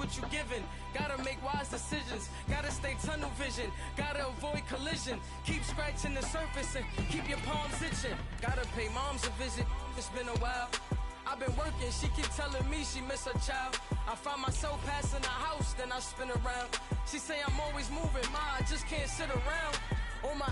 what you giving. Gotta make wise decisions, gotta stay tunnel vision, gotta avoid collision. Keep scratching the surface and keep your palms itching. Gotta pay moms a visit, it's been a while. I've been working, she keep telling me she miss her child. I find myself passing the house, then I spin around. She say I'm always moving, ma, I just can't sit around. Oh my,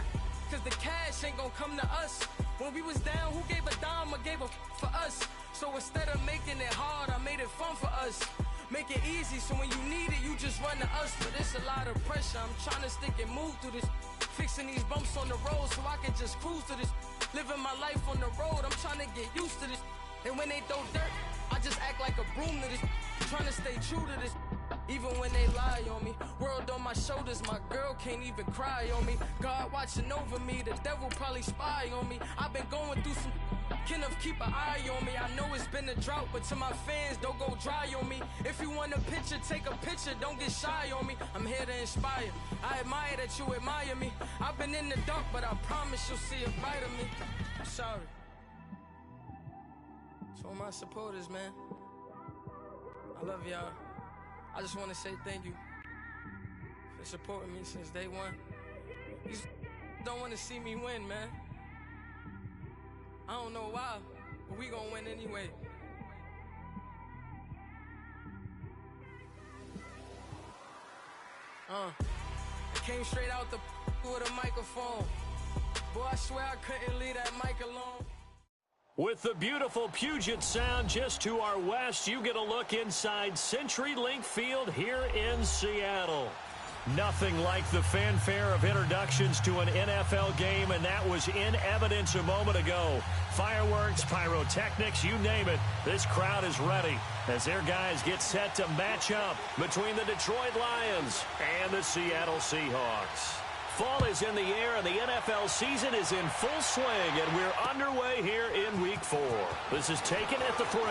cause the cash ain't gonna come to us. When we was down, who gave a dime or gave a for us? So instead of making it hard, I made it fun for us. Make it easy, so when you need it, you just run to us. But it's a lot of pressure, I'm trying to stick and move through this. Fixing these bumps on the road so I can just cruise to this. Living my life on the road, I'm trying to get used to this. And when they throw dirt, I just act like a broom to this. Trying to stay true to this. Even when they lie on me, world on my shoulders, my girl can't even cry on me. God watching over me, the devil probably spy on me. I've been going through some, can of keep an eye on me. I know it's been a drought, but to my fans, don't go dry on me. If you want a picture, take a picture, don't get shy on me. I'm here to inspire, I admire that you admire me. I've been in the dark, but I promise you'll see a bright of me. I'm sorry. To all my supporters, man, I love y'all. I just want to say thank you for supporting me since day one. You don't want to see me win, man. I don't know why, but we gonna win anyway. I came straight out the with a microphone. Boy, I swear I couldn't leave that mic alone. With the beautiful Puget Sound just to our west, you get a look inside CenturyLink Field here in Seattle. Nothing like the fanfare of introductions to an NFL game, and that was in evidence a moment ago. Fireworks, pyrotechnics, you name it. This crowd is ready as their guys get set to match up between the Detroit Lions and the Seattle Seahawks. Fall is in the air, and the NFL season is in full swing, and we're underway here in Week 4. This is taken at the 3.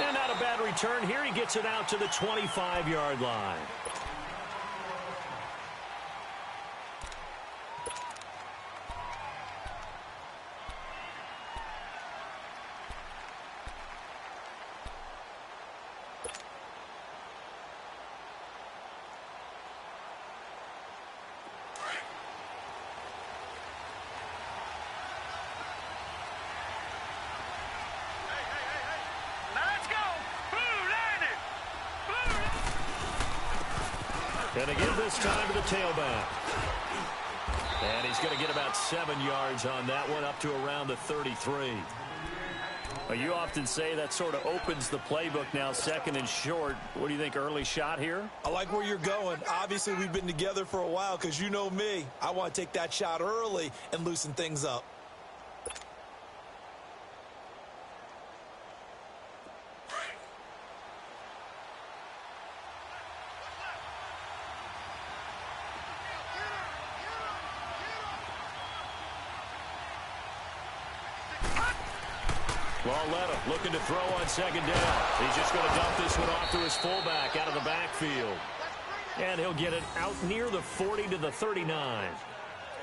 And not a bad return here. He gets it out to the 25-yard line. Going to give this time to the tailback. And he's going to get about 7 yards on that one, up to around the 33. Well, you often say that sort of opens the playbook now, second and short. What do you think, early shot here? I like where you're going. Obviously, we've been together for a while because you know me. I want to take that shot early and loosen things up. Lalletta looking to throw on second down. He's just going to dump this one off to his fullback out of the backfield. And he'll get it out near the 40 to the 39.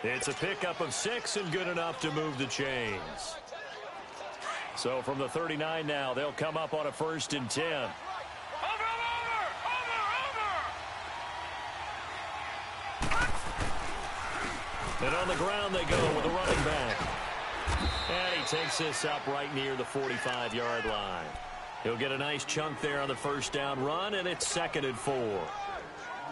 It's a pickup of 6 and good enough to move the chains. So from the 39 now, they'll come up on a 1st and 10. And on the ground they go with a running back. And he takes this up right near the 45-yard line. He'll get a nice chunk there on the 1st down run, and it's 2nd and 4.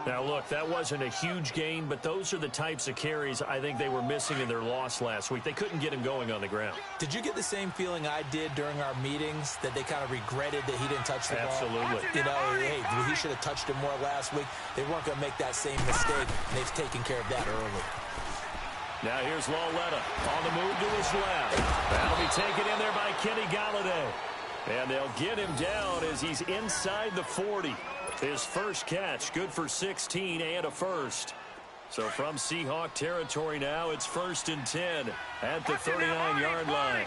Now, look, that wasn't a huge gain, but those are the types of carries I think they were missing in their loss last week. They couldn't get him going on the ground. Did you get the same feeling I did during our meetings, that they kind of regretted that he didn't touch the ball? Absolutely. You know, hey, he should have touched it more last week. They weren't going to make that same mistake, and they've taken care of that early. Now here's Lalletta on the move to his left. That'll be taken in there by Kenny Galladay. And they'll get him down as he's inside the 40. His first catch, good for 16 and a first. So from Seahawk territory now, it's 1st and 10 at the 39-yard line.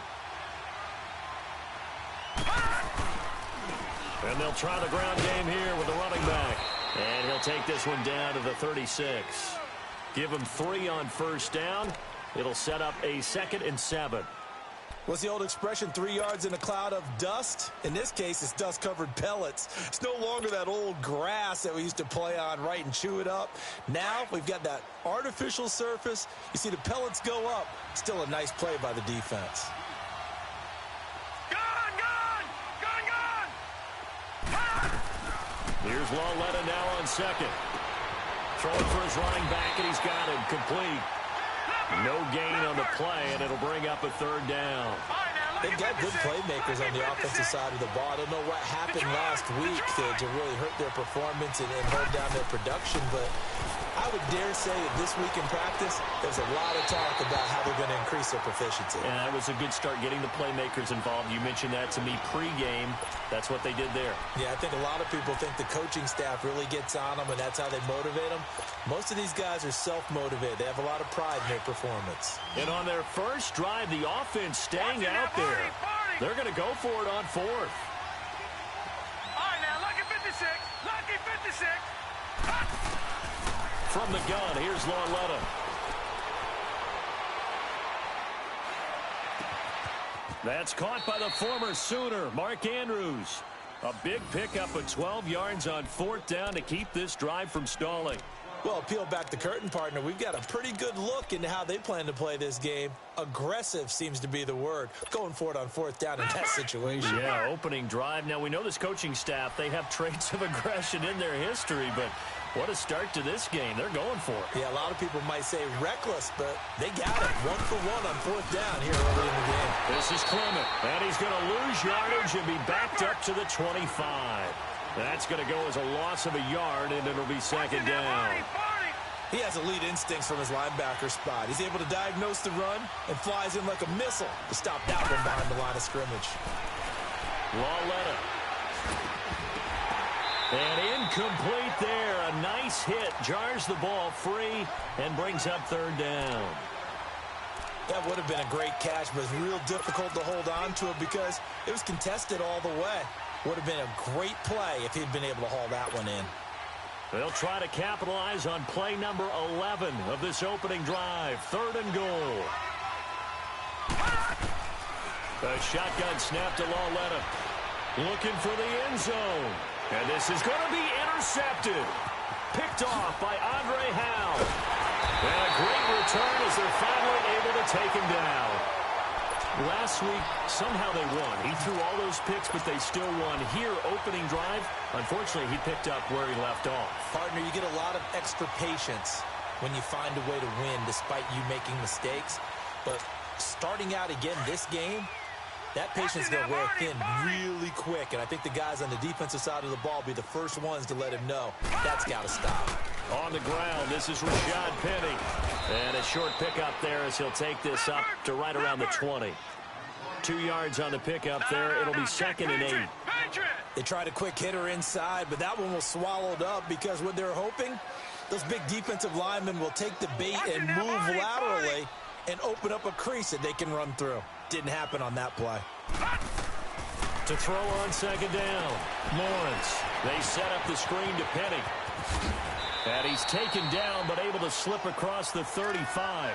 And they'll try the ground game here with the running back. And he'll take this one down to the 36. Give him 3 on 1st down. It'll set up a 2nd and 7. What's the old expression, 3 yards in a cloud of dust? In this case, it's dust-covered pellets. It's no longer that old grass that we used to play on, right, and chew it up. Now we've got that artificial surface. You see the pellets go up. Still a nice play by the defense. Here's Lawletta now on second. Throwing for his running back, and he's got him complete. No gain on the play, and it'll bring up a third down. They've got good playmakers on the offensive side of the ball. I don't know what happened last week to really hurt their performance and hold down their production, but I would dare say that this week in practice, there's a lot of talk about how they're going to increase their proficiency. And that was a good start, getting the playmakers involved. You mentioned that to me pregame. That's what they did there. Yeah, I think a lot of people think the coaching staff really gets on them, and that's how they motivate them. Most of these guys are self-motivated. They have a lot of pride in their performance. And on their first drive, the offense staying out there. They're going to go for it on fourth. All right, now, lucky 56. Lucky 56. From the gun, here's Lawletta. That's caught by the former Sooner, Mark Andrews. A big pickup of 12 yards on fourth down to keep this drive from stalling. Well, peel back the curtain, partner. We've got a pretty good look into how they plan to play this game. Aggressive seems to be the word. Going for it on fourth down in that situation. Yeah, opening drive. Now, we know this coaching staff, they have traits of aggression in their history, but what a start to this game. They're going for it. Yeah, a lot of people might say reckless, but they got it. 1 for 1 on fourth down here early in the game. This is Clement, and he's going to lose yardage and be backed up to the 25. That's going to go as a loss of a yard, and it'll be second down. He has elite instincts from his linebacker spot. He's able to diagnose the run and flies in like a missile to stop that one behind the line of scrimmage. Lawletta. And incomplete there. A nice hit. Jars the ball free and brings up third down. That would have been a great catch, but it's real difficult to hold on to it because it was contested all the way. Would have been a great play if he'd been able to haul that one in. They'll try to capitalize on play number 11 of this opening drive. Third and goal. A shotgun snap to Lawletta. Looking for the end zone. And this is going to be intercepted. Picked off by Andre Howe. And a great return as they're finally able to take him down. Last week, somehow they won. He threw all those picks, but they still won. Here, opening drive, unfortunately, he picked up where he left off. Partner, you get a lot of extra patience when you find a way to win despite you making mistakes. But starting out again this game, that patience is going to wear thin really quick. And I think the guys on the defensive side of the ball will be the first ones to let him know that's got to stop. On the ground, this is Rashad Penny. And a short pickup there as he'll take this up to right around the 20. 2 yards on the pickup there. It'll be second and 8. They tried a quick hitter inside, but that one was swallowed up because what they're hoping, those big defensive linemen will take the bait and move laterally and open up a crease that they can run through. Didn't happen on that play. To throw on second down, Lawrence. They set up the screen to Penny. And he's taken down, but able to slip across the 35.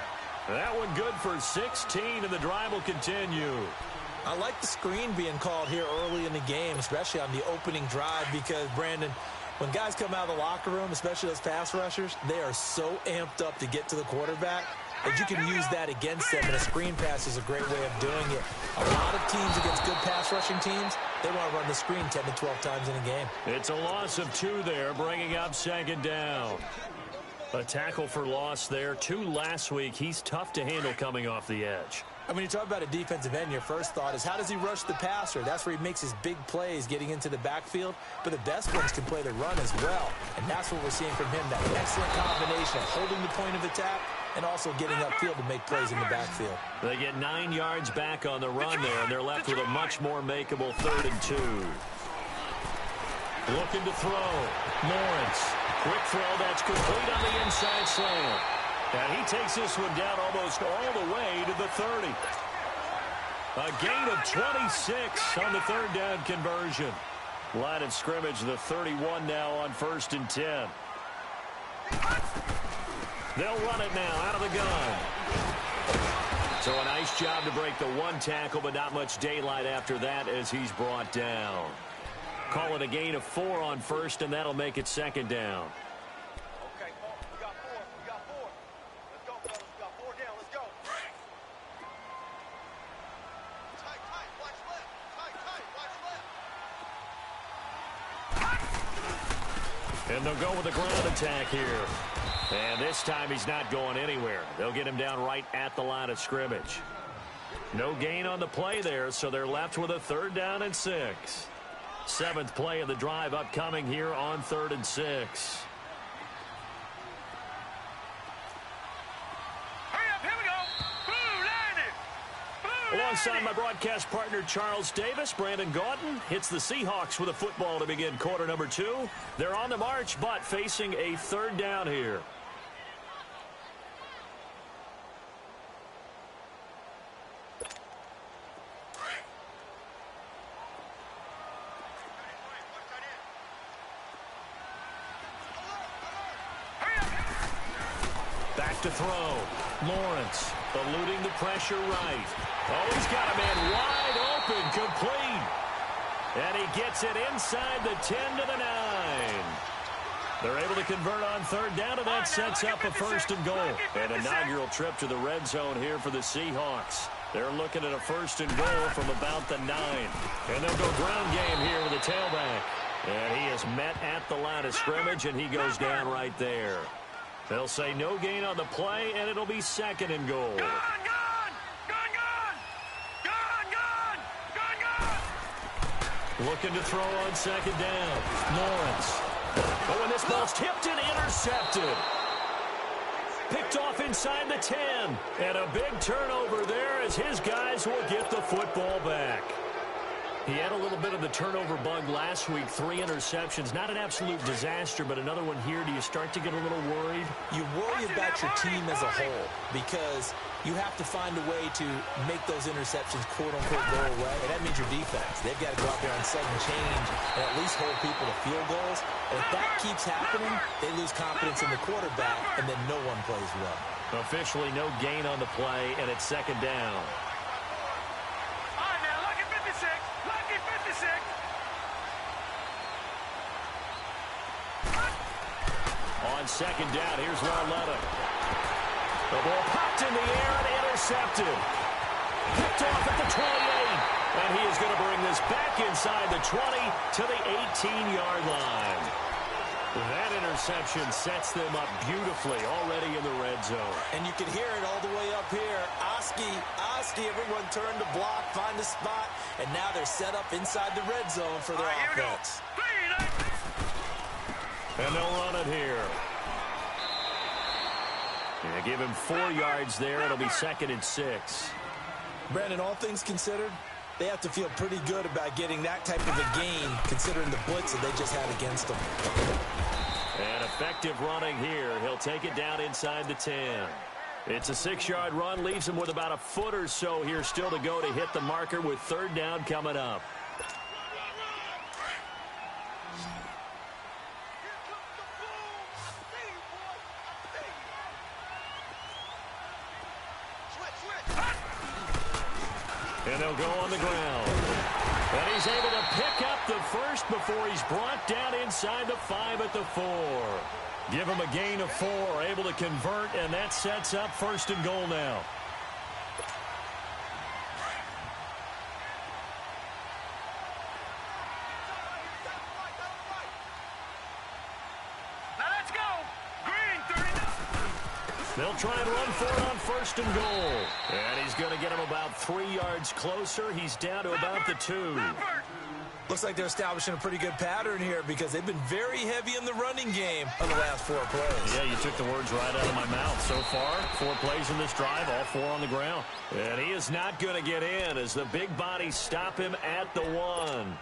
That one good for 16, and the drive will continue. I like the screen being called here early in the game, especially on the opening drive, because, Brandon, when guys come out of the locker room, especially those pass rushers, they are so amped up to get to the quarterback that you can use that against them, and a screen pass is a great way of doing it. A lot of teams against good pass rushing teams, they want to run the screen 10 to 12 times in a game. It's a loss of 2 there, bringing up second down. A tackle for loss there. 2 last week. He's tough to handle coming off the edge. And when you talk about a defensive end, your first thought is, how does he rush the passer? That's where he makes his big plays getting into the backfield. But the best ones can play the run as well. And that's what we're seeing from him, that excellent combination of holding the point of attack and also getting upfield to make plays in the backfield. They get 9 yards back on the run there, and they're left with a much more makeable 3rd and 2. Looking to throw. Lawrence. Quick throw that's complete on the inside slant. And he takes this one down almost all the way to the 30. A gain of 26 on the 3rd down conversion. Line of scrimmage, the 31 now on 1st and 10. They'll run it now out of the gun. So a nice job to break the one tackle, but not much daylight after that as he's brought down. Call it a gain of 4 on first, and that'll make it second down. Okay, we got 4. We got 4. Let's go, fellas. We got 4 down. Let's go. Tight, tight. Watch left. Tight, tight. Watch left. And they'll go with a ground attack here. And this time he's not going anywhere. They'll get him down right at the line of scrimmage. No gain on the play there, so they're left with a 3rd down and 6. 7th play of the drive upcoming here on 3rd and 6. Hurry up. Here we go. Blue line it. Alongside my broadcast partner Charles Davis, Brandon Gaudin hits the Seahawks with a football to begin quarter number 2. They're on the march, but facing a 3rd down here. Back to throw. Lawrence eluding the pressure right. Oh, he's got a man wide open, complete. And he gets it inside the 10 to the 9. They're able to convert on 3rd down, and that sets up a 1st and goal. An inaugural trip to the red zone here for the Seahawks. They're looking at a 1st and goal from about the 9. And they'll go ground game here with the tailback. And he is met at the line of scrimmage, and he goes down right there. They'll say no gain on the play, and it'll be 2nd and goal. Gone, gone. Gone, gone. Gone, gone. Gone, gone. Looking to throw on 2nd down. Lawrence. Oh, and this ball's tipped and intercepted. Picked off inside the 10. And a big turnover there as his guys will get the football back. He had a little bit of the turnover bug last week, 3 interceptions. Not an absolute disaster, but another one here. Do you start to get a little worried? You worry about your team as a whole because you have to find a way to make those interceptions, quote-unquote, go away. And that means your defense. They've got to go out there and sudden change and at least hold people to field goals. And if that keeps happening, they lose confidence in the quarterback, and then no one plays well. Officially no gain on the play, and it's 2nd down. All right, now, lucky 56. Lucky 56. On 2nd down, here's Larletta. The ball popped in the air and intercepted. Picked off at the 28. And he is going to bring this back inside the 20 to the 18-yard line. That interception sets them up beautifully already in the red zone. And you can hear it all the way up here. Oski, everyone turned to block, find a spot, and now they're set up inside the red zone for their offense. And they'll run it here. Yeah, give him 4 yards there. It'll be 2nd and 6. Brandon, all things considered, they have to feel pretty good about getting that type of a gain considering the blitz that they just had against them. And effective running here. He'll take it down inside the 10. It's a 6-yard run. Leaves him with about a foot or so here still to go to hit the marker with 3rd down coming up. And they'll go on the ground. And he's able to pick up the 1st before he's brought down inside the 5 at the 4. Give him a gain of 4, able to convert, and that sets up 1st and goal now. Now let's go. Green, 39. They'll try and run for it on 1st and goal. And he's going to get him about 3 yards closer. He's down to about the 2. Looks like they're establishing a pretty good pattern here because they've been very heavy in the running game on the last 4 plays. Yeah, you took the words right out of my mouth. So far, 4 plays in this drive, all 4 on the ground. And he is not going to get in as the big bodies stop him at the 1. I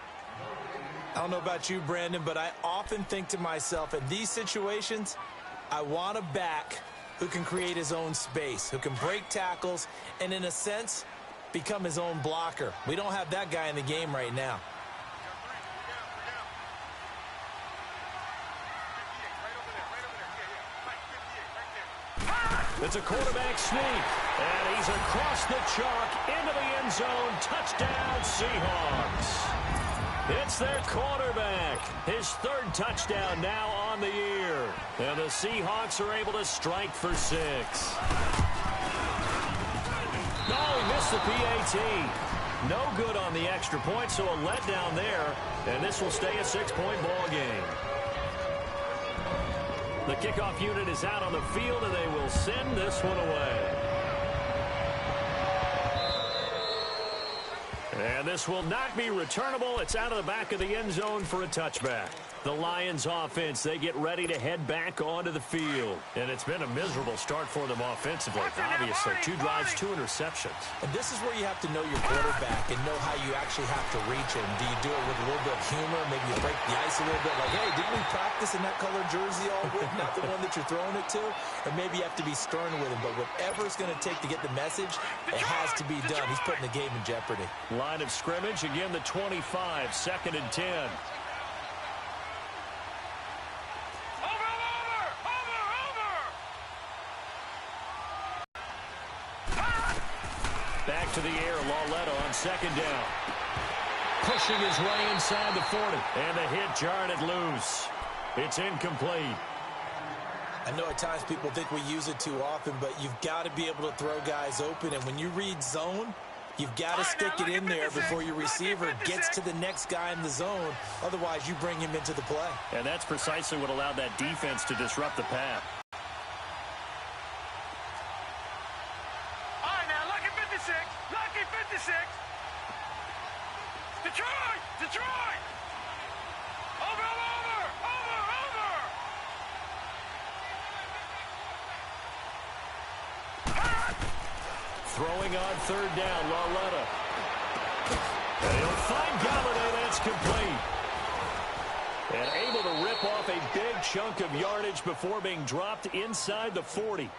don't know about you, Brandon, but I often think to myself, in these situations, I want a back who can create his own space, who can break tackles, and in a sense, become his own blocker. We don't have that guy in the game right now. It's a quarterback sneak, and he's across the chalk into the end zone. Touchdown, Seahawks. It's their quarterback. His third touchdown now on the year. And the Seahawks are able to strike for 6. No, he missed the PAT. No good on the extra point, so a letdown there. And this will stay a 6-point ball game. The kickoff unit is out on the field, and they will send this one away. And this will not be returnable. It's out of the back of the end zone for a touchback. The Lions offense, they get ready to head back onto the field. And it's been a miserable start for them offensively. Obviously, 2 drives, 2 interceptions. And this is where you have to know your quarterback and know how you actually have to reach him. Do you do it with a little bit of humor? Maybe you break the ice a little bit. Like, hey, didn't we practice in that colored jersey all week? Not the one that you're throwing it to? Or maybe you have to be stern with him. But whatever it's going to take to get the message, it has to be done. He's putting the game in jeopardy. Line of scrimmage, again the 25, 2nd and 10. Back to the air, Lauletta on 2nd down. Pushing his way inside the 40. And the hit jarred it loose. It's incomplete. I know at times people think we use it too often, but you've got to be able to throw guys open. And when you read zone, you've got to stick it in there before your receiver gets to the next guy in the zone. Otherwise, you bring him into the play. And that's precisely what allowed that defense to disrupt the pass. All right, now, lucky 56. Lucky 56. Detroit! Detroit! Over! Throwing on 3rd down, Lauletta. And he'll find Galladay. That's complete. And able to rip off a big chunk of yardage before being dropped inside the 40.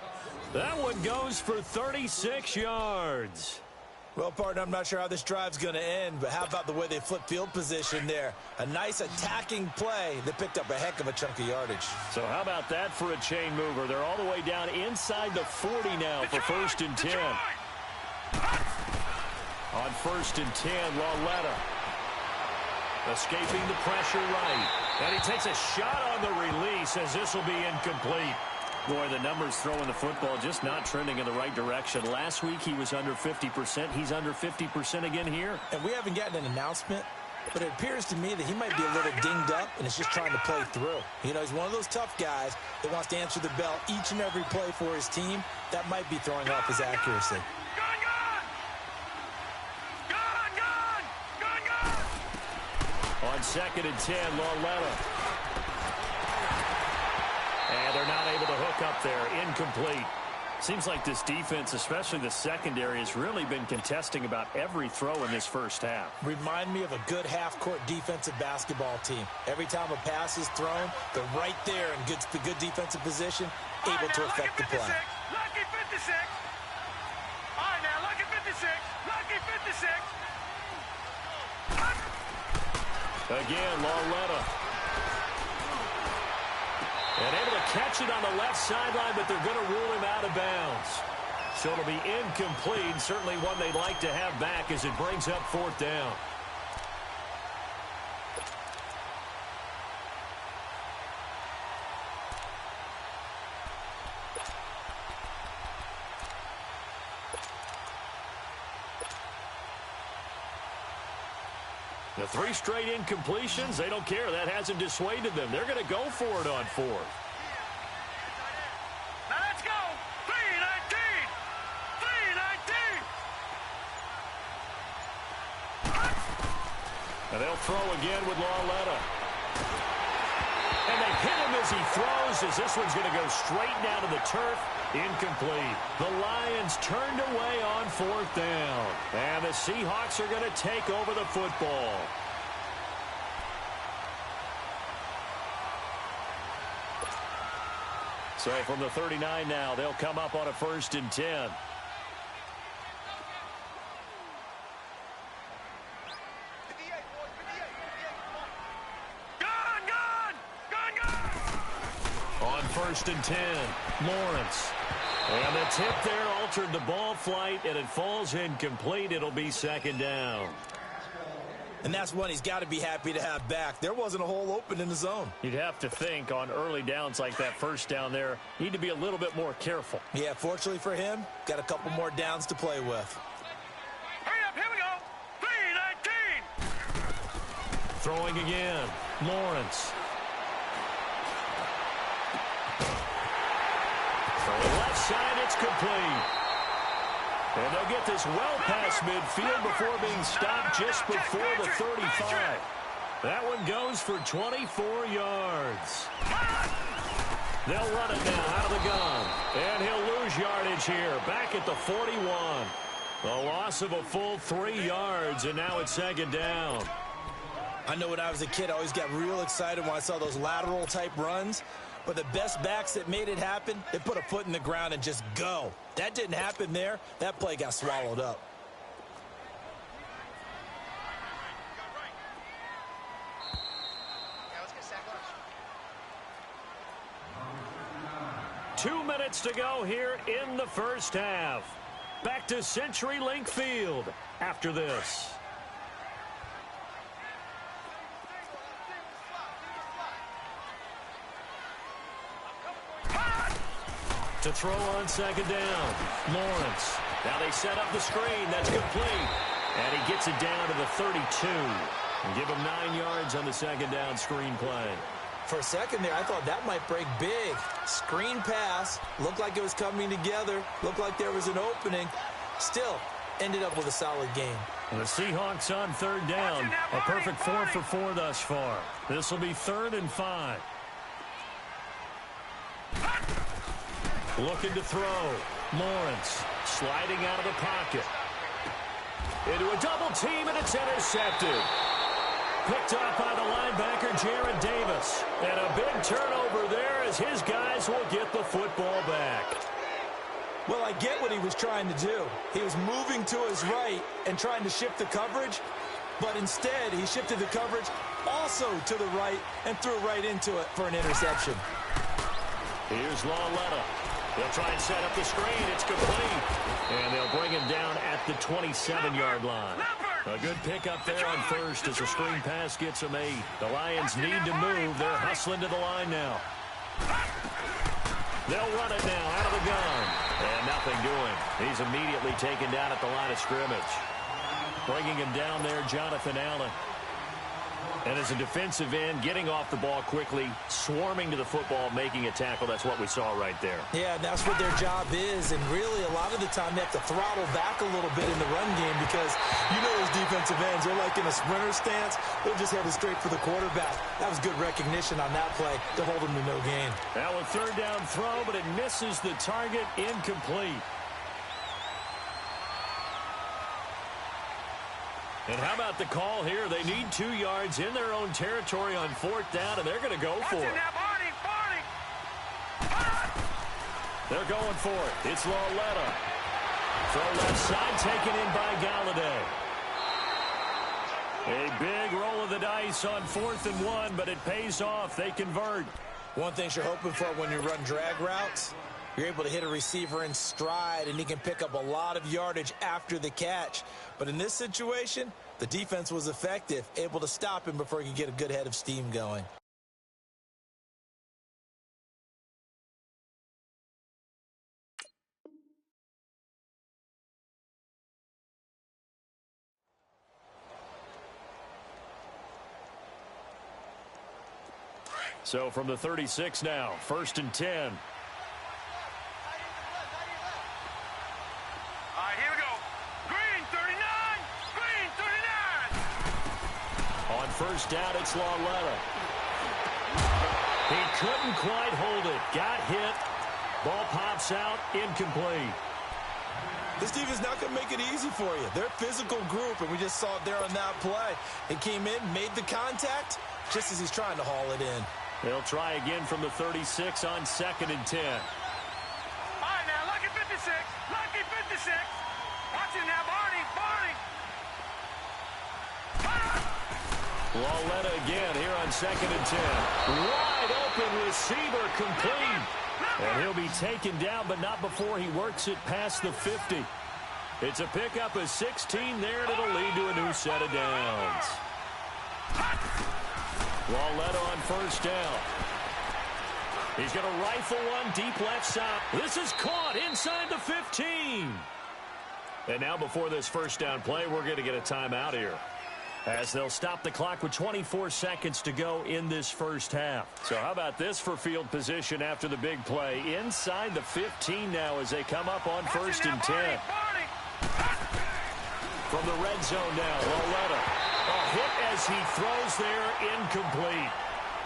That one goes for 36 yards. Well, partner, I'm not sure how this drive's going to end, but how about the way they flip field position there? A nice attacking play that picked up a heck of a chunk of yardage. So how about that for a chain mover? They're all the way down inside the 40 now for 1st and 10. On 1st and 10, Lauletta escaping the pressure right. And he takes a shot on the release as this will be incomplete. Boy, the numbers throwing the football just not trending in the right direction. Last week he was under 50%. He's under 50% again here. And we haven't gotten an announcement, but it appears to me that he might be a little dinged up and is just trying to play through. You know, he's one of those tough guys that wants to answer the bell each and every play for his team. That might be throwing off his accuracy. On 2nd and 10, Lauletta. And they're not able to hook up there. Incomplete. Seems like this defense, especially the secondary, has really been contesting about every throw in this first half. Remind me of a good half-court defensive basketball team. Every time a pass is thrown, they're right there in good defensive position, able to affect the play. Lucky 56. All right, now, lucky 56. Lucky 56. Again, Lauletta. And able to catch it on the left sideline, but they're going to rule him out of bounds. So it'll be incomplete. Certainly one they'd like to have back as it brings up 4th down. The 3 straight incompletions, they don't care. That hasn't dissuaded them. They're going to go for it on 4th. Now let's go. 3-19. 3-19. And they'll throw again with Lauletta. And they hit him as he throws, as this one's going to go straight down to the turf. Incomplete. The Lions turned away on 4th down. And the Seahawks are going to take over the football. So from the 39 now, they'll come up on a 1st and 10. On 1st and 10, Lawrence And the tip there altered the ball flight, and it falls incomplete. It'll be second down. And that's one he's got to be happy to have back. There wasn't a hole open in the zone. You'd have to think on early downs like that first down there, need to be a little bit more careful. Yeah, fortunately for him, got a couple more downs to play with. Hurry up, here we go. 3-19. Throwing again, Lawrence. From the left side, it's complete. And they'll get this well past midfield before being stopped just before the 35. That one goes for 24 yards. They'll run it now out of the gun. And he'll lose yardage here, back at the 41. A loss of a full 3 yards, and now it's second down. I know when I was a kid, I always got real excited when I saw those lateral-type runs. But the best backs that made it happen, they put a foot in the ground and just go. That didn't happen there. That play got swallowed up. Two minutes to go here in the first half. Back to CenturyLink Field after this. To throw on second down, Lawrence. Now they set up the screen. That's complete. And he gets it down to the 32. And give him 9 yards on the second down screen play. For a second there, I thought that might break big. Screen pass. Looked like it was coming together. Looked like there was an opening. Still, ended up with a solid game. And the Seahawks on third down. A perfect 4 for 4 thus far. This will be 3rd and 5. Looking to throw. Lawrence sliding out of the pocket. Into a double team, and it's intercepted. Picked up by the linebacker, Jared Davis. And a big turnover there as his guys will get the football back. Well, I get what he was trying to do. He was moving to his right and trying to shift the coverage. But instead, he shifted the coverage also to the right and threw right into it for an interception. Here's Lauletta. They'll try and set up the screen. It's complete. And they'll bring him down at the 27-yard line. A good pickup there on first as the screen pass gets them 8. The Lions need to move. They're hustling to the line now. They'll run it now out of the gun. And nothing doing. He's immediately taken down at the line of scrimmage. Bringing him down there, Jonathan Allen. And as a defensive end, getting off the ball quickly, swarming to the football, making a tackle. That's what we saw right there. Yeah, and that's what their job is. And really, a lot of the time, they have to throttle back a little bit in the run game because you know those defensive ends, they're like in a sprinter stance. They're just headed straight for the quarterback. That was good recognition on that play to hold them to no gain. Now a third down throw, but it misses the target, incomplete. And how about the call here? They need 2 yards in their own territory on 4th down, and they're going to go for it. They're going for it. It's Lauletta. Throw left side, taken in by Galladay. A big roll of the dice on 4th and 1, but it pays off. They convert. One thing you're hoping for when you run drag routes, you're able to hit a receiver in stride, and he can pick up a lot of yardage after the catch. But in this situation, the defense was effective, able to stop him before he could get a good head of steam going. So from the 36 now, 1st and 10. First down, it's Lauletta. He couldn't quite hold it. Got hit. Ball pops out, incomplete. This defense not going to make it easy for you. They're a physical group, and we just saw it there on that play. He came in, made the contact, just as he's trying to haul it in. They'll try again from the 36 on 2nd and 10. All right, now, lucky 56. Lucky 56. Watch it now, Barney. Lauletta again here on 2nd and 10. Wide open receiver complete. And he'll be taken down, but not before he works it past the 50. It's a pickup of 16 there, and it'll lead to a new set of downs. Walletta on first down. He's going to rifle one deep left side. This is caught inside the 15. And now before this first down play, we're going to get a timeout here, as they'll stop the clock with 24 seconds to go in this first half. So how about this for field position after the big play? Inside the 15 now as they come up on first and 10. From the red zone now, Walletta. A hit as he throws there, incomplete.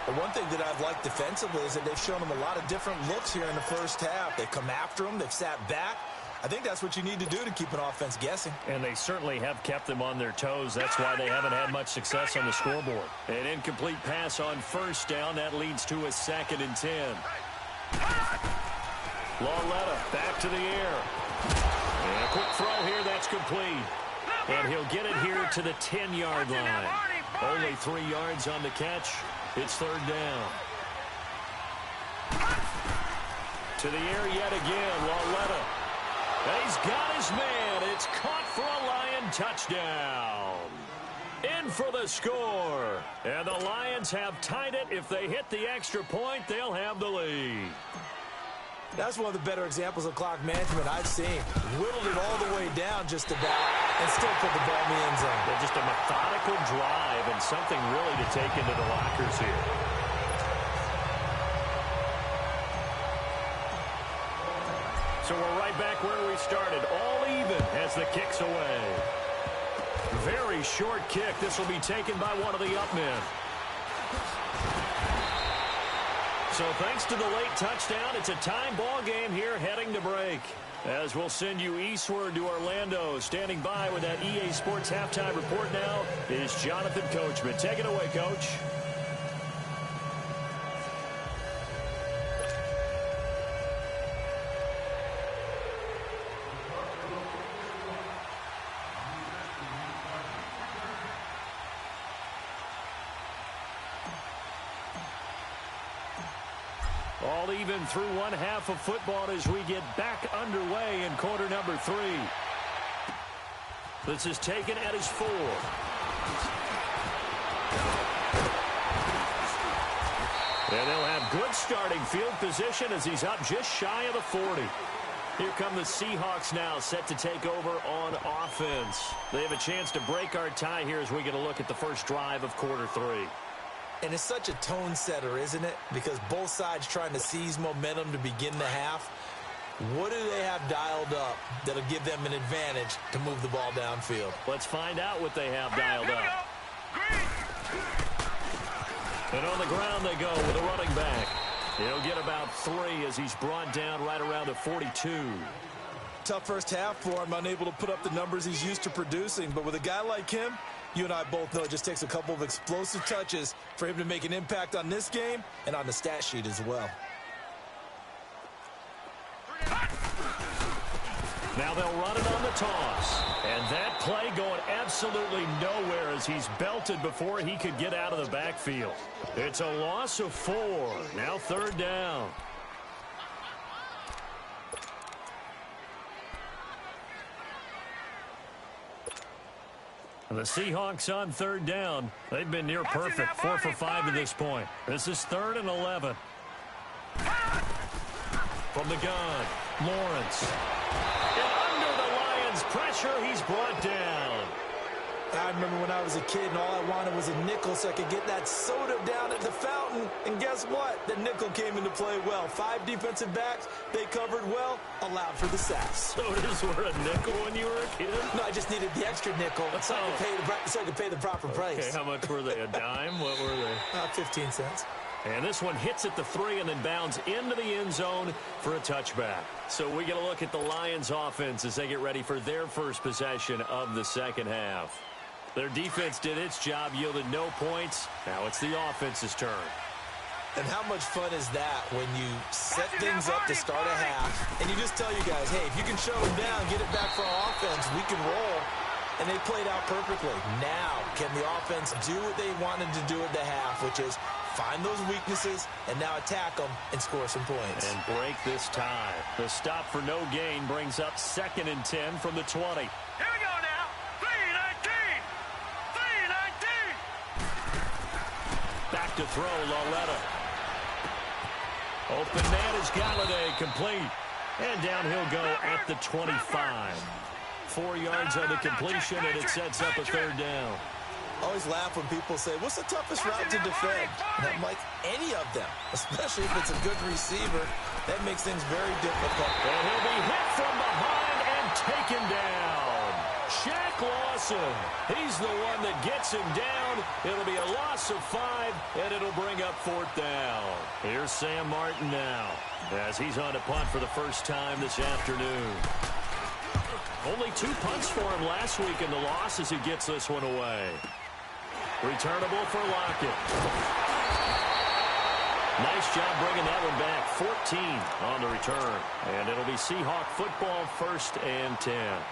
The one thing that I've liked defensively is that they've shown him a lot of different looks here in the first half. They've come after him. They've sat back. I think that's what you need to do to keep an offense guessing. And they certainly have kept them on their toes. That's why they haven't had much success on the scoreboard. An incomplete pass on first down. That leads to a 2nd and 10. Walletta back to the air. And a quick throw here. That's complete. And he'll get it here to the 10-yard line. Only 3 yards on the catch. It's third down. To the air yet again, Walletta. He's got his man. It's caught for a Lion touchdown. In for the score. And the Lions have tied it. If they hit the extra point, they'll have the lead. That's one of the better examples of clock management I've seen. Whittled it all the way down just about and still put the ball in the end zone. Just a methodical drive and something really to take into the lockers here. So we're right back where we started. All even as the kick's away. Very short kick. This will be taken by one of the up men. So thanks to the late touchdown, it's a time ball game here heading to break. As we'll send you eastward to Orlando. Standing by with that EA Sports halftime report now is Jonathan Coachman. Take it away, Coach. All even through one half of football as we get back underway in quarter number 3. This is taken at his 4. And they'll have good starting field position as he's up just shy of the 40. Here come the Seahawks now, set to take over on offense. They have a chance to break our tie here as we get a look at the first drive of quarter 3. And it's such a tone setter, isn't it? Because both sides trying to seize momentum to begin the half. What do they have dialed up that'll give them an advantage to move the ball downfield? Let's find out what they have dialed up. And on the ground they go with a running back. He'll get about 3 as he's brought down right around the 42. Tough first half for him, unable to put up the numbers he's used to producing. But with a guy like him, you and I both know it just takes a couple of explosive touches for him to make an impact on this game and on the stat sheet as well. Now they'll run it on the toss. And that play going absolutely nowhere as he's belted before he could get out of the backfield. It's a loss of 4. Now third down. The Seahawks on third down. They've been near perfect. 4 for 5 to this point. This is 3rd and 11. From the gun, Lawrence. And under the Lions' pressure, he's brought down. I remember when I was a kid and all I wanted was a nickel so I could get that soda down at the fountain. And guess what? The nickel came into play well. 5 defensive backs, they covered well, allowed for the sacks. Sodas were a nickel when you were a kid? No, I just needed the extra nickel so I could pay the proper price. Okay, how much were they? A dime? What were they? 15 cents. And this one hits at the 3 and then bounds into the end zone for a touchback. So we get a look at the Lions offense as they get ready for their first possession of the second half. Their defense did its job, yielded no points. Now it's the offense's turn. And how much fun is that when you set things up to start a half and you just tell your guys, hey, if you can shut them down, get it back for our offense, we can roll. And they played out perfectly. Now, can the offense do what they wanted to do at the half, which is find those weaknesses, and now attack them and score some points. And break this tie. The stop for no gain brings up 2nd and 10 from the 20. Here we go now. 3-19. 3-19. Back to throw, Lauletta. Open man is Galladay, complete. And down he'll go at the 25. 4 yards on the completion, and it sets up a 3rd down. I always laugh when people say, what's the toughest route to defend? And I'm like, any of them, especially if it's a good receiver. That makes things very difficult. And he'll be hit from behind and taken down. Shaq Lawson, he's the one that gets him down. It'll be a loss of 5, and it'll bring up 4th down. Here's Sam Martin now, as he's on to punt for the first time this afternoon. Only 2 punts for him last week in the loss as he gets this one away. Returnable for Lockett. Nice job bringing that one back. 14 on the return. And it'll be Seahawk football, 1st and 10.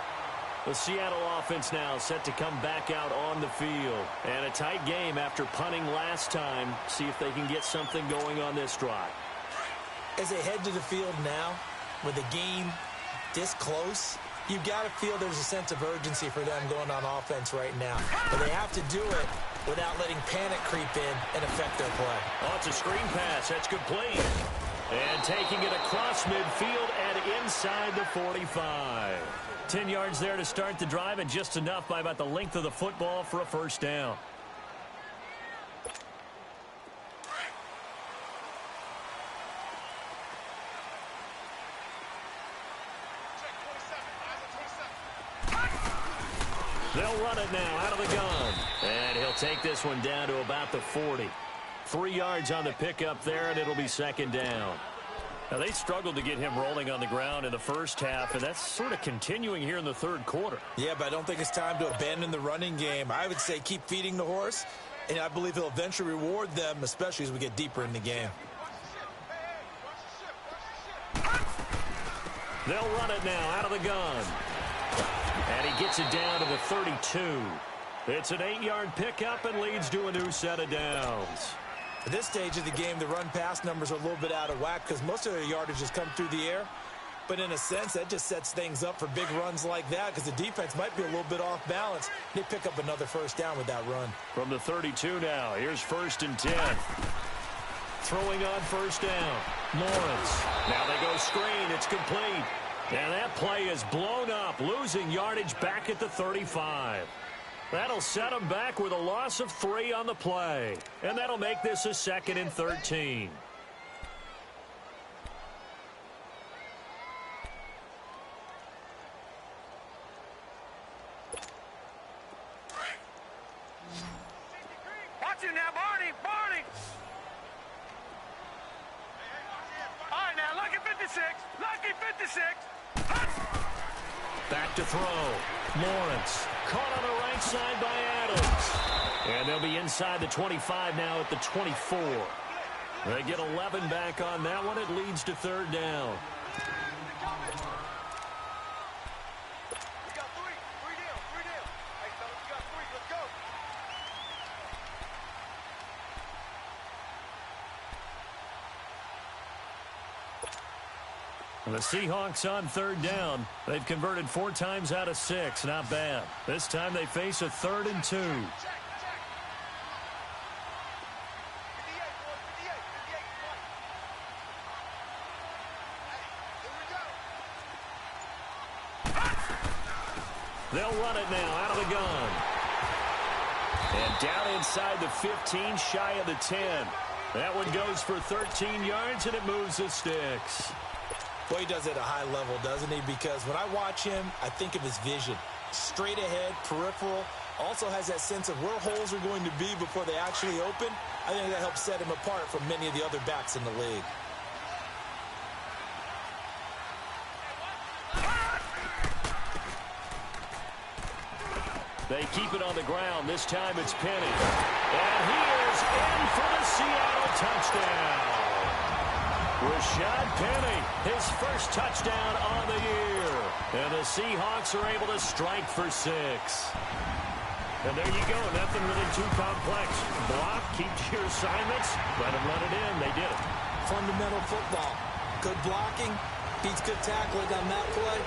The Seattle offense now set to come back out on the field. And a tight game after punting last time. See if they can get something going on this drive. As they head to the field now, with the game this close, you've got to feel there's a sense of urgency for them going on offense right now. But they have to do it without letting panic creep in and affect their play. Oh, it's a screen pass. That's complete. And taking it across midfield and inside the 45. 10 yards there to start the drive, and just enough by about the length of the football for a 1st down. They'll run it now out of the gun. And he'll take this one down to about the 40. 3 yards on the pickup there, and it'll be 2nd down. Now, they struggled to get him rolling on the ground in the first half, and that's sort of continuing here in the 3rd quarter. Yeah, but I don't think it's time to abandon the running game. I would say keep feeding the horse, and I believe he'll eventually reward them, especially as we get deeper in the game. They'll run it now out of the gun. And he gets it down to the 32. It's an 8-yard pickup and leads to a new set of downs. At this stage of the game, the run-pass numbers are a little bit out of whack because most of their yardage has come through the air. But in a sense, that just sets things up for big runs like that because the defense might be a little bit off balance. They pick up another 1st down with that run. From the 32 now, here's 1st and 10. Throwing on 1st down. Lawrence. Now they go screen. It's complete. And that play is blown up, losing yardage back at the 35. That'll set them back with a loss of 3 on the play. And that'll make this a 2nd and 13. Watch it now, Barney. Barney. All right, now, Lucky 56. Lucky 56. Back to throw. Lawrence caught on the right side by Adams. And they'll be inside the 25 now at the 24. They get 11 back on that one. It leads to 3rd down. We got 3. 3 down. 3 down. Hey, fellas, we got 3. Let's go. The Seahawks on 3rd down. They've converted 4 times out of 6. Not bad. This time they face a 3rd and 2. Check, check. 58, boys. 58. 58. Play. Hey, here we go. They'll run it now out of the gun. And down inside the 15, shy of the 10. That one goes for 13 yards, and it moves the sticks. Boy, he does it at a high level, doesn't he? Because when I watch him, I think of his vision. Straight ahead, peripheral. Also has that sense of where holes are going to be before they actually open. I think that helps set him apart from many of the other backs in the league. They keep it on the ground. This time it's Penny. And he is in for the Seattle touchdown. Rashad Penny, his first touchdown on the year. And the Seahawks are able to strike for 6. And there you go. Nothing really too complex. Block, keep to your assignments, let them run it in. They did it. Fundamental football. Good blocking, beats good tackling on that play.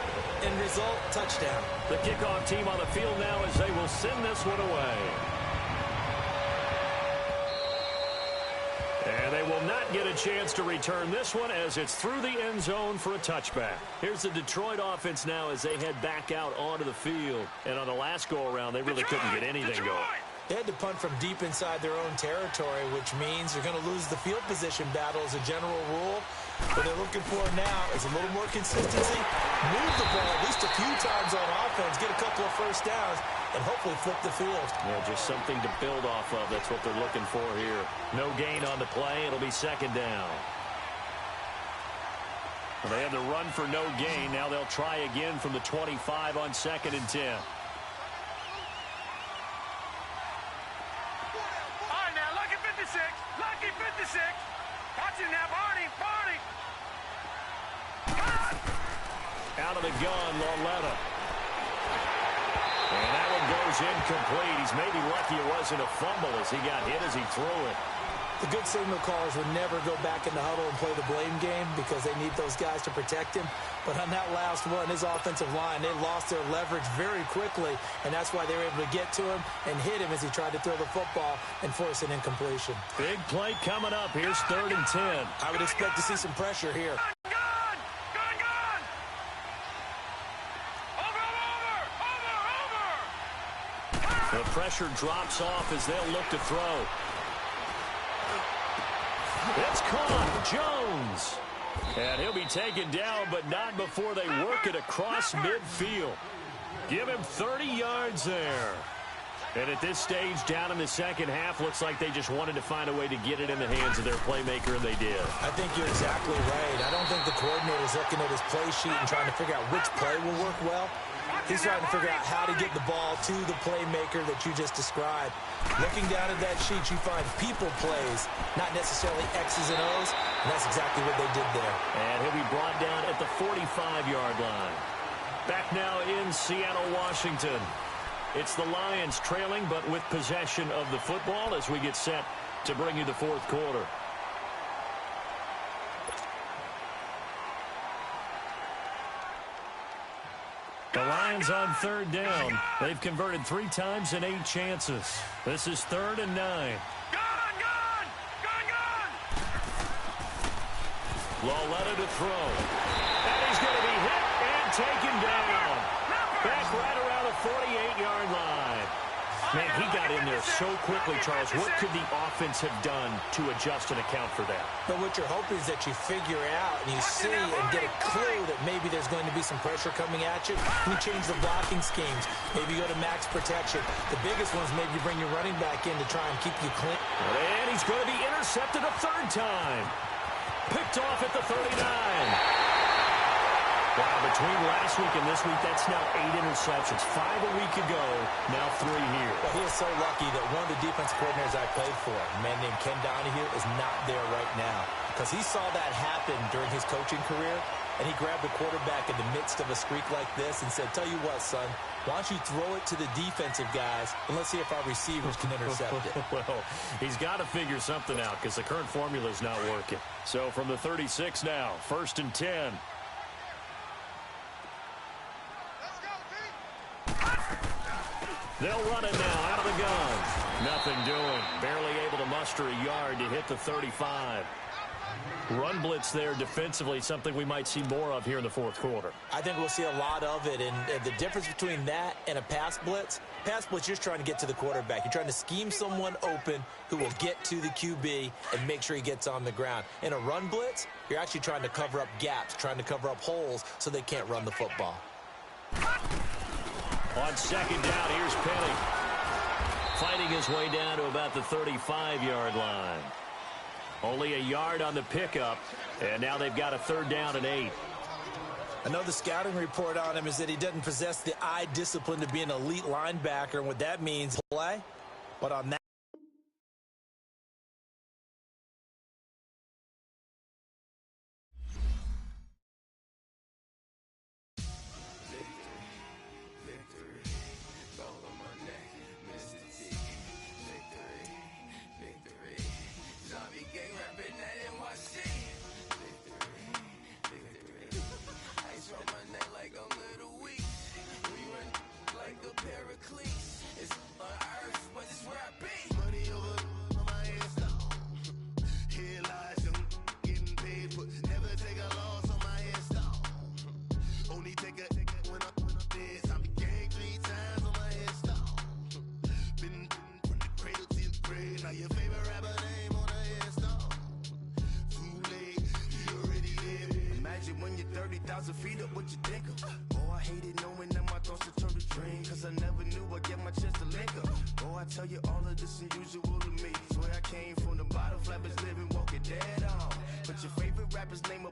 End result, touchdown. The kickoff team on the field now as they will send this one away. And they will not get a chance to return this one as it's through the end zone for a touchback. Here's the Detroit offense now as they head back out onto the field. And on the last go-around, they really couldn't get anything going. They had to punt from deep inside their own territory, which means you're going to lose the field position battle as a general rule. What they're looking for now is a little more consistency, move the ball at least a few times on offense, get a couple of first downs, and hopefully flip the field. Yeah, just something to build off of. That's what they're looking for here. No gain on the play. It'll be second down. Well, they had to run for no gain. Now they'll try again from the 25 on 2nd and 10. Lucky 56. Watch it now, Barney. Out of the gun, Lauletta. And that one goes incomplete. He's maybe lucky it wasn't a fumble as he got hit as he threw it. The good signal callers would never go back in the huddle and play the blame game because they need those guys to protect him. But on that last one, his offensive line, they lost their leverage very quickly, and that's why they were able to get to him and hit him as he tried to throw the football and force an incompletion. Big play coming up. Here's 3rd and 10. I would expect to see some pressure here. The pressure drops off as they'll look to throw. It's caught. Jones. And he'll be taken down, but not before they work it across midfield. Give him 30 yards there. And at this stage, down in the second half, looks like they just wanted to find a way to get it in the hands of their playmaker, and they did. I think you're exactly right. I don't think the coordinator's looking at his play sheet and trying to figure out which play will work well. He's trying to figure out how to get the ball to the playmaker that you just described. Looking down at that sheet, you find people plays, not necessarily X's and O's, and that's exactly what they did there. And he'll be brought down at the 45-yard line. Back now in Seattle, Washington. It's the Lions trailing, but with possession of the football as we get set to bring you the fourth quarter. The Lions on 3rd down. They've converted 3 times in 8 chances. This is 3rd and 9. Gun! Lauletta to throw. And he's going to be hit and taken down. Back right around the 48-yard line. Man, he got in there so quickly, Charles. What could the offense have done to adjust and account for that? But what you're hoping is that you figure out and you see and get a clue that maybe there's going to be some pressure coming at you. And you change the blocking schemes. Maybe you go to max protection. The biggest one is maybe you bring your running back in to try and keep you clean. And he's going to be intercepted a 3rd time. Picked off at the 39. Wow, between last week and this week, that's now 8 interceptions. 5 a week ago, now 3 here. Well, he is so lucky that one of the defense coordinators I played for, a man named Ken Donahue, is not there right now. Because he saw that happen during his coaching career, and he grabbed the quarterback in the midst of a streak like this and said, tell you what, son, why don't you throw it to the defensive guys, and let's see if our receivers can intercept it. Well, he's got to figure something out because the current formula is not working. So from the 36 now, 1st and 10. They'll run it now out of the gun. Nothing doing. Barely able to muster a yard to hit the 35. Run blitz there defensively, something we might see more of here in the fourth quarter. I think we'll see a lot of it, and the difference between that and a pass blitz, you're just trying to get to the quarterback. You're trying to scheme someone open who will get to the QB and make sure he gets on the ground. In a run blitz, you're actually trying to cover up gaps, trying to cover up holes so they can't run the football. On 2nd down, here's Penny. Fighting his way down to about the 35-yard line. Only a yard on the pickup, and now they've got a 3rd down and 8. I know the scouting report on him is that he doesn't possess the eye discipline to be an elite linebacker, and what that means play. But on that so feed up what you think of. Oh, I hated knowing that my thoughts would turn to dream, cause I never knew I'd get my chance to link up. Oh, I tell you all of this unusual to me. Swear I came from the bottom, flappers living, walking dead on. But your favorite rapper's name